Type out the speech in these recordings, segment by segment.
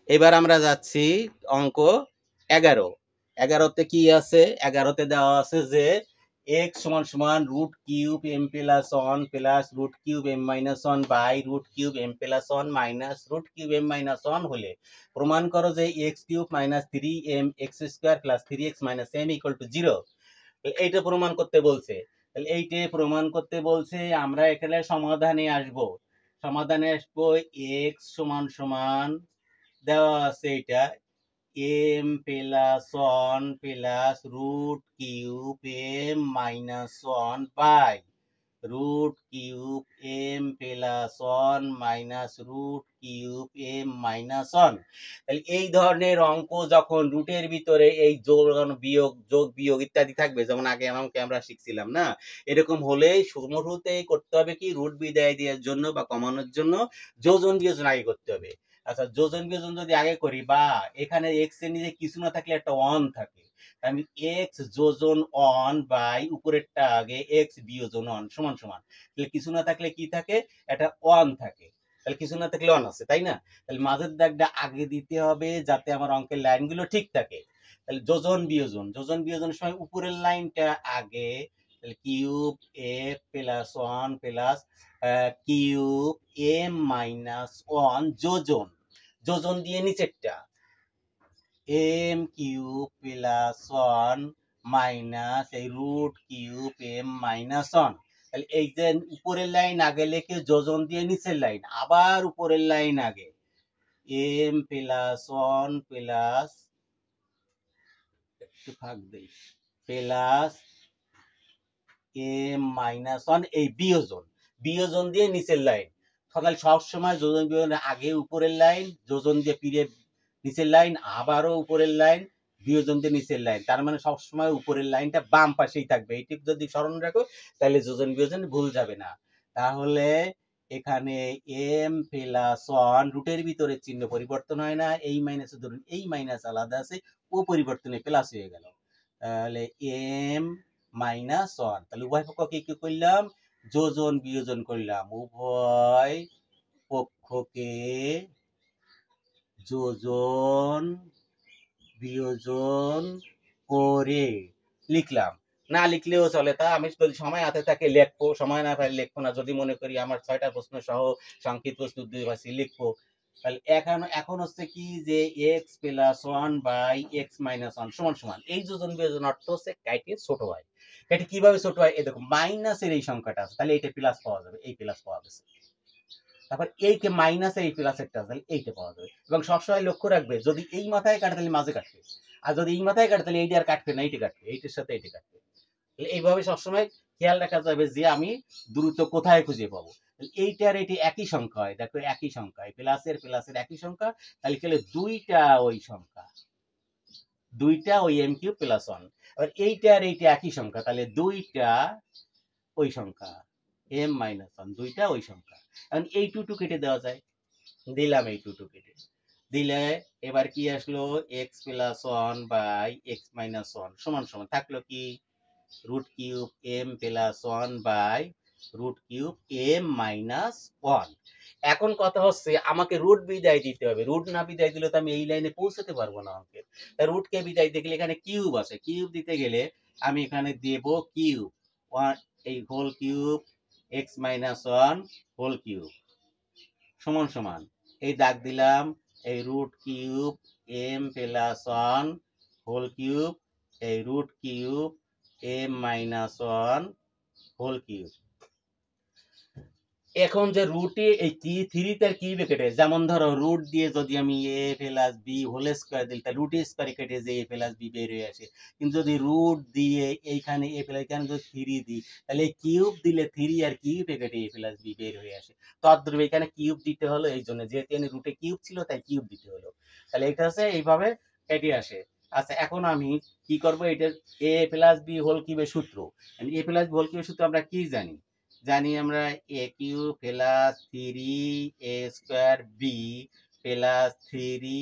এবার আমরা যাচ্ছি অঙ্ক 11। 11তে কি আছে? 11তে দেওয়া আছে যে x সমান সমান root cube m plus one plus root cube m minus one by root cube m plus one minus root cube m minus one হলে প্রমাণ করো যে x cube minus three m x square plus three x minus m equal to zero. এইটা প্রমাণ করতে বলছে। তাহলে এইটা প্রমাণ করতে বলছে, আমরা এখানে সমাধানে আসব। সমাধানে আসবো এক্স সমান সমান দেওয়া আছে এটা m plus one plus root cube m minus one by root cube m plus one minus root cube m minus one. তাহলে এই ধরনের অঙ্ক যখন রুটের ভিতরে এই যোগ বিয়োগ যোগ বিয়োগ ইত্যাদি থাকবে, যেমন আগে অঙ্কে আমরা শিখছিলাম না, এরকম হলে শুরুতেই করতে হবে কি রুট বিদায় দেওয়ার জন্য বা কমানোর জন্য যোজন বিয়োজন আগে করতে হবে। আচ্ছা, যোজন বিয়োজন যদি আগে করি বা এখানে এক্স এর নিচে কিছু না থাকলে একটা ওয়ান থাকে, আমি এক্স যোজন অন বাই উপরেরটা আগে এক্স বিয়োজন অন সমান সমান, তাহলে কিছু না থাকলে কি থাকে, একটা ওয়ান থাকে, তাহলে কিছু না থাকলে ওয়ান আছে, তাই না? তাহলে মাঝের দাগটা আগে দিতে হবে যাতে আমার অঙ্কের লাইনগুলো ঠিক থাকে। তাহলে যোজন বিয়োজন, যোজন বিয়োজনের সময় উপরের লাইনটা আগে, তাহলে cube a plus one plus cube m minus one যোজন, যোজন দিয়ে নিচেরটা m cube plus one minus এই root cube m minus one. তাহলে এই যে উপরের লাইন আগে লিখে যোজন দিয়ে নিচের লাইন, আবার উপরের লাইন আগে এম প্লাস ওয়ান প্লাস একটু ফাঁক দেই প্লাস এম মাইনাস ওয়ান এই বিয়োজন, বিয়োজন দিয়ে নিচের লাইন। সকাল সব সময় যোজন বিয়োজনের আগে উপরের লাইন, যোজন দিয়ে ফিরে নিচের লাইন, আবারও উপরের লাইন, বিয়োজন দিয়ে নিচের লাইন। তার মানে সবসময় উপরের লাইনটা বাম পাশেই থাকবে। এইটি যদি স্মরণ রাখো তাহলে যোজন বিয়োজন ভুল যাবে না। তাহলে এখানে এম প্লাস ওয়ান রুটের ভিতরে চিহ্ন পরিবর্তন হয় না, এই মাইনাসে ধরুন এই মাইনাস আলাদা আছে, ও পরিবর্তনে প্লাস হয়ে গেল। তাহলে এম মাইনাস ওয়ান, তাহলে উভয় পক্ষকে কি করলাম, যোজন বিয়োজন করলাম, উভয় পক্ষকে যোজন বিয়োজন করে লিখলাম। না লিখলেও চলে, তা আমি যদি সময় হাতে থাকে লিখবো, সময় না পাইলে লিখবো না। যদি মনে করি আমার 6টা প্রশ্ন সহ সংক্ষিপ্ত প্রশ্ন 2 ভাষী লিখবো, তাহলে এখন হচ্ছে কি যে x plus one by x minus one সমান সমান এই যোজন বিয়োজন অর্থ হচ্ছে কাইটে ছোট হয়। কাইটে কিভাবে ছোট হয়, এই দেখো মাইনাসের এই সংখ্যাটা আছে, তাহলে এইটা প্লাস পাওয়া যাবে, এই প্লাস পাওয়া গেছে। তারপর এইকে মাইনাস এই প্লাসের টা তাহলে এইটা পাওয়া যাবে। এবং সবসময় লক্ষ্য রাখবে যদি এই মাথায় কাটে তাহলে মাঝে কাটবে, আর যদি এই মাথায় কাটে তাহলে এইটা আর কাটবে না, এইটা কাটবে, এইটার সাথে এইটা কাটবে। এইভাবে সবসময় খেয়াল রাখা যাবে যে আমি দ্রুত কোথায় খুঁজে পাবো। এইটার এটি একই সংখ্যা হয়, দেখো একই সংখ্যা, প্লাসের প্লাসের একই সংখ্যা, তাহলে কি হলো দুইটা ওই সংখ্যা, দুইটা ওই এম কিউব প্লাস ওয়ান। এবার এইটা আর এইটা একই সংখ্যা, তাহলে দুইটা ওই সংখ্যা এম মাইনাস ওয়ান, দুইটা ওই সংখ্যা। এখন এই টু টু কেটে দেওয়া যায়, দিলাম এই টু টু কেটে দিলে এবার কি আসলো, x plus one by x minus one সমান সমান থাকলো কি root cube m plus one by root cube m minus one. এখন কথা হচ্ছে আমাকে রুট বিদায় দিতে হবে, রুট না বিদায় দিলে তো আমি এই লাইনে পৌঁছাতে পারবো না অঙ্কের। তাই রুটকে বিদায় দিতে গেলে এখানে কিউব আছে, কিউব দিতে গেলে আমি এখানে দেব কিউব ওয়ান, এই whole cube x minus one whole cube সমান সমান এই দাগ দিলাম এই root cube m plus one whole cube এই root cube m minus one whole cube. এখন যে রুটে এই কি থ্রি তার কি কেটে, যেমন ধরো রুট দিয়ে যদি আমি এ প্লাস বি হোল স্কোয়ার দিই তাহলে রুট স্কোয়ারে কেটে যে এ প্লাস বি বের হয়ে আসে। কিন্তু যদি রুট দিয়ে এইখানে এ প্লাস এখানে যদি থ্রি দিই তাহলে কিউব দিলে থ্রি আর কিউবে কেটে এ প্লাস বি বের হয়ে আসে। তদ্রূপ এখানে কিউব দিতে হলো, এই জন্য যেহেতু এখানে রুটে কিউব ছিল তাই কিউব দিতে হলো। তাহলে এটা হচ্ছে এইভাবে কেটে আসে। আচ্ছা, এখন আমি কি করব, এটা এ প্লাস বি হোল কিউবের সূত্র, এ প্লাস বি হোল কিউবের সূত্র আমরা কি জানি, জানি আমরা a cube plus three a square b plus three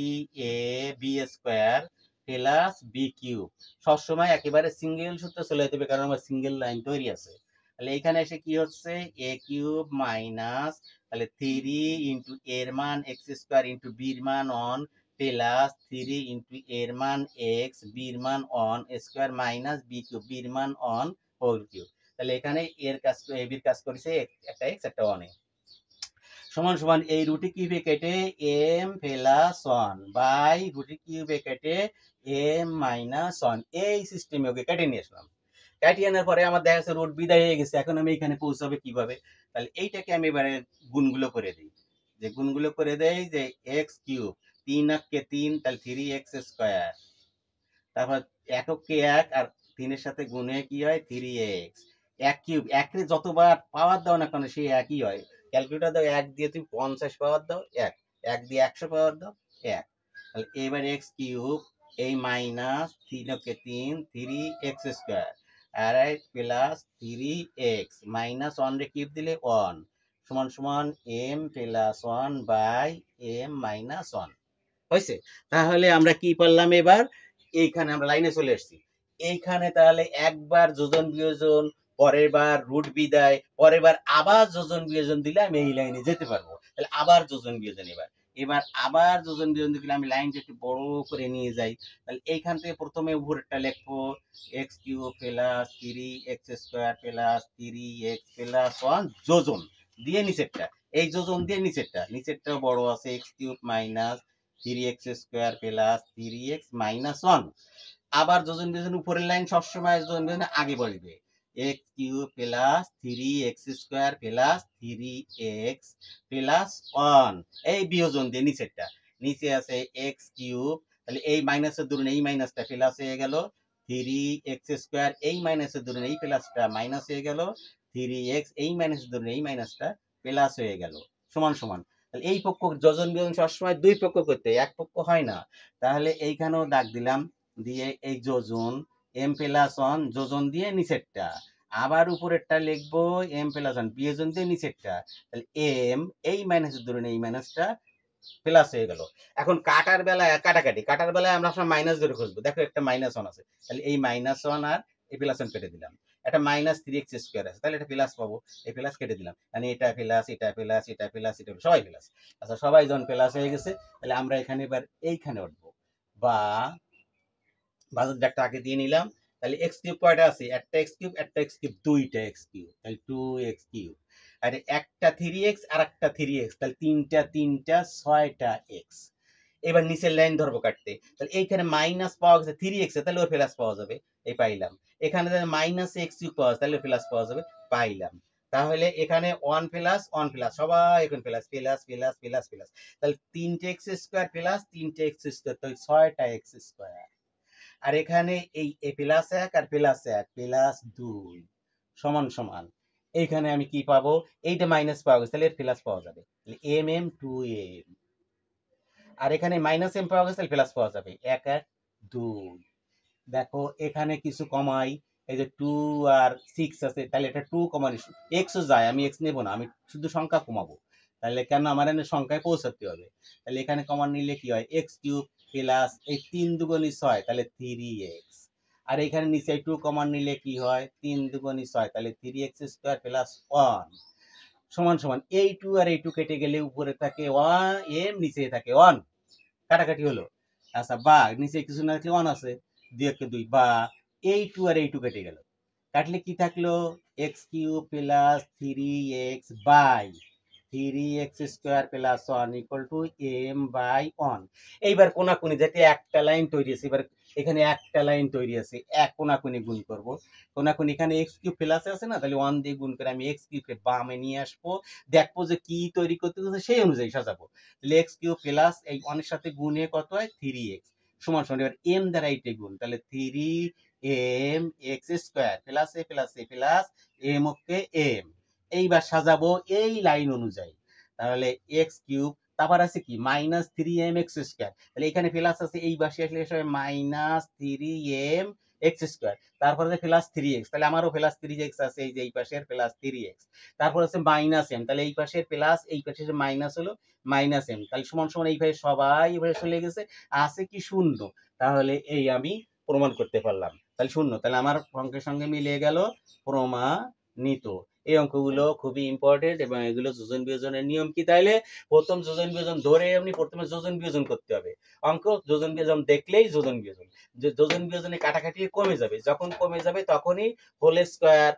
a b square plus b cube. সবসময় একেবারে সিঙ্গেল সূত্র চলে যেতে হবে কারণ আমার সিঙ্গেল লাইন তৈরি আছে। তাহলে এখানে এসে কি হচ্ছে এ কিউব মাইনাস তাহলে থ্রি ইন্টু এর মান এক্স স্কোয়ার ইন্টু বির মান অন প্লাস 3 ইন্টু এর মান এক্স, বির মান অন স্কোয়ার মাইনাস বি কিউব, বির মান অন হোল কিউব। তাহলে এখানে এর কাজ, এ বির কাজ করেছে একটা এক্স একটা অন, সমান সমান এই রুটি কিউবে কেটে এম প্লাস ওয়ান বাই রুটি কিউবে কেটে এম মাইনাস ওয়ান, এই সিস্টেমে ওকে কেটে নিয়ে আসলাম। কাটিয়ে আনার পরে আমার দেখা যাচ্ছে রুট বিদায় হয়ে গেছে। এখন আমি এখানে পৌঁছাবে কিভাবে? তাহলে এইটাকে আমি এবারে গুণগুলো করে দিই, যে গুণগুলো করে দেই যে এক্স কিউব, 3 আটকে 3, তাহলে 3x স্কোয়ার, তারপর এককে এক আর 3-এর সাথে গুণে কি হয় 3x, এক কিউব, একে যতবার পাওয়ার দাও না কেন সেই একই হয়। ক্যালকুলেটর দাও, এক দিয়ে তুমি 50 পাওয়ার দাও এক, এক দিয়ে 100 পাওয়ার দাও এক। তাহলে এবার এক্স কিউব, এই মাইনাস 3 3x স্কোয়ার আর প্লাস 3x মাইনাস 1 রে কিউব দিলে 1 সমান সমান m plus 1 by m minus 1 হয়েছে। তাহলে আমরা কি পারলাম এবার? এইখানে আমরা লাইনে চলে এসেছি। এইখানে তাহলে একবার যোজন বিয়োজন, পরের বার রুট বিদায়, পরের বার আবার যোজন বিয়োজন দিলে আমি এই লাইনে যেতে পারবো। তাহলে আবার যোজন বিয়োজন, এবার আবার যোজন বিয়োজন দিলে আমি লাইনটা একটু বড় করে নিয়ে যাই। তাহলে এইখান থেকে প্রথমে উপরেরটা লিখবো x cube plus 3x square plus 3x plus 1 যোজন দিয়ে নিচেরটা, এই যোজন দিয়ে নিচেরটা বড় আছে x cube minus 3x square plus 3x minus 1। আবার যোজন বিয়োজন উপরের লাইন সবসময় যোজন বিয়োজন আগে বলবে, x cube plus 3x square plus 3x plus 1, এই বিয়োজন দিয়ে নিচেরটা, নিচে আছে এক্স কিউব, তাহলে এই মাইনাসের দরুন এই মাইনাসটা প্লাস হয়ে গেল 3x স্কোয়ার, এই মাইনাসের দরুন এই প্লাসটা মাইনাস হয়ে গেল 3x, এই মাইনাসের দরুন এই মাইনাসটা প্লাস হয়ে গেল সমান সমান। তাহলে এই পক্ষ যোজন বিয়োজন সবসময় দুই পক্ষ করতে, এক পক্ষ হয় না। তাহলে এইখানেও দাগ দিলাম, দিয়ে এই যোজন এম প্লাস 1 যোজন দিয়ে নিচেরটা, আবার উপরেরটা লিখবো এম প্লাস 1 বিয়োজন দিয়ে নিচেরটা, তাহলে এম এই মাইনাসের ধরুন এই মাইনাসটা প্লাস হয়ে গেল। এখন কাটার বেলায় কাটার বেলায় আমরা সব মাইনাস ধরে খুঁজবো, দেখো একটা মাইনাস 1 আছে, তাহলে এই মাইনাস 1 আর এই প্লাস 1 কেটে দিলাম, একটা মাইনাস 3x স্কোয়ার আছে, তাহলে এটা প্লাস পাবো, এই প্লাস কেটে দিলাম, মানে এটা প্লাস এটা প্লাস এটা প্লাস এটা সবাই প্লাস। আচ্ছা সবাই যখন প্লাস হয়ে গেছে, তাহলে আমরা এখানে এবার এইখানে উঠবো, বা বাজার একটা আগে দিয়ে নিলাম। তাহলে এক্স কিউব কয়টা আছে? একটা এক্স কিউব, একটা এক্স কিউব, দুইটা এক্স কিউব, তাহলে 2x কিউব, আর একটা 3x আর একটা 3x, তাহলে তিনটা 6টা এক্স। এবার নিচের লাইন ধরবো কাটতে, তাহলে এইখানে মাইনাস পাওয়া গেছে 3x, তাহলে ওর প্লাস পাওয়া যাবে, এই পাইলাম। এখানে মাইনাস এক্স কিউব পাওয়া যাবে, তাহলে প্লাস পাওয়া যাবে, পাইলাম। তাহলে এখানে 1 প্লাস 1 প্লাস সবাই এখন plus plus plus plus plus, তাহলে 3x square plus 3x square, তাহলে 6টা এক্স স্কোয়ার। আর এখানে এই প্লাস 1 আর প্লাস 1 প্লাস 2 সমান সমান, এইখানে আমি কি পাবো? এইটা মাইনাস পাওয়া গেছে, তাহলে প্লাস পাওয়া যাবে, তাহলে এম এম 2m, আর এখানে মাইনাস এম পাওয়া গেছে, তাহলে প্লাস পাওয়া যাবে 1 1 2। দেখো এখানে কিছু কমাই, এই যে 2 আর 6 আছে, তাহলে এটা 2 কমানি, এক্সও যায়, আমি এক্স নেব না, আমি শুধু সংখ্যা কমাবো। তাহলে কেন আমার এখানে সংখ্যায় পৌঁছাতে হবে, তাহলে এখানে কমান নিলে কি হয় এক্স কিউব প্লাস এই 3 দুগুণী 6, তাহলে 3x, আর এখানে নিচে 2 কমান নিলে কি হয় 3 দুগুণী 6, তাহলে 3x স্কোয়ার প্লাস 1 সমান সমান এই 2 আর এই 2 কেটে গেলে উপরে থাকে 1 এম, নিচে থাকে 1, কাটাকাটি হলো। আচ্ছা বা নিচে কিছু না থাকলে 1 আছে, 2 কে 2, বা এই 2 আর এই 2 কেটে গেল, কাটলে কি থাকলো x cube plus 3x by 3x square plus 1 equal to m by 1। এইবার কোনাকুনি যাতে একটা লাইন তৈরি আছে, এবার এখানে একটা লাইন তৈরি আছে, এক কোনাকুনি গুণ করব, কোনাকুনি এখানে x কিউব প্লাস আছে না, তাহলে 1 দিয়ে গুণ করে আমি x কিউবকে বামে নিয়ে আসবো, দেখবো যে কি তৈরি করতে হচ্ছে সেই অনুযায়ী সাজাবো। তাহলে x কিউব প্লাস এই 1 এর সাথে গুণে কত হয় 3x সমান সমান, এবার m দ্বারা এইটা গুণ, তাহলে 3m x square plus a plus a plus m okay m, এইবার সাজাবো এই লাইন অনুযায়ী। তাহলে এক্স কিউব, তারপর আছে কি মাইনাস 3m এক্স স্কোয়ার, তাহলে এখানে প্লাস আছে, এই পাশে আসলে এসে মাইনাস 3m এক্স স্কোয়ার, তারপর আছে প্লাস 3x, তাহলে আমারও প্লাস 3x আছে, এই যে এই পাশের প্লাস 3x, তারপর আছে মাইনাস m, তাহলে এই পাশের প্লাস এই পাশে মাইনাস হলো মাইনাস m, তাহলে সমান সমান এই পাশে সবাই এই পাশে চলে গেছে, আছে কি শূন্য, তাহলে এই আমি প্রমাণ করতে পারলাম, তাহলে শূন্য, তাহলে আমার অঙ্কের সঙ্গে মিলে গেল প্রমাণিত। এই অঙ্কগুলো খুবই ইম্পর্টেন্ট এবং এগুলো যোজন বিয়োজনের নিয়ম কি তাইলে? প্রথম যোজন বিয়োজন ধরে আপনি প্রথমে যোজন বিয়োজন করতে হবে। অঙ্ক যোজন বিয়োজন দেখলেই যোজন বিয়োজন। যে যোজন বিয়োজনে কাটাকাটি কমে যাবে। যখন কমে যাবে তখনই হোল স্কয়ার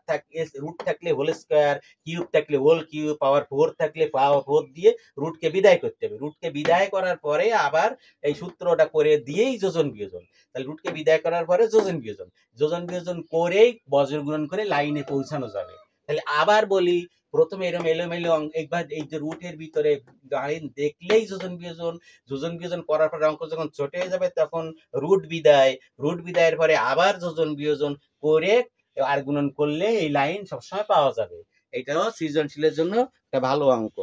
রুট থাকলে হোল স্কয়ার, কিউব থাকলে হোল কিউব, পাওয়ার 4 থাকলে পাওয়ার 4 দিয়ে রুটকে বিদায় করতে হবে। রুটকে বিদায় করার পরে আবার এই সূত্রটা করে দিয়েই যোজন বিয়োজন। তাহলে রুটকে বিদায় করার পরে যোজন বিয়োজন। যোজন বিয়োজন করেই বজ্র গুণন করে লাইনে পৌঁছানো যাবে। তাহলে আবার বলি, প্রথমে এরকম এলোমেলো একবার এই যে রুটের ভিতরে লাইন দেখলেই যোজন বিয়োজন, যোজন বিয়োজন করার পরে অঙ্ক যখন ছোট হয়ে যাবে তখন রুট বিদায়, রুট বিদায়ের পরে আবার যোজন বিয়োজন করে আর গুণন করলে এই লাইন সবসময় পাওয়া যাবে। এটাও সৃজনশীলের জন্য একটা ভালো অঙ্ক।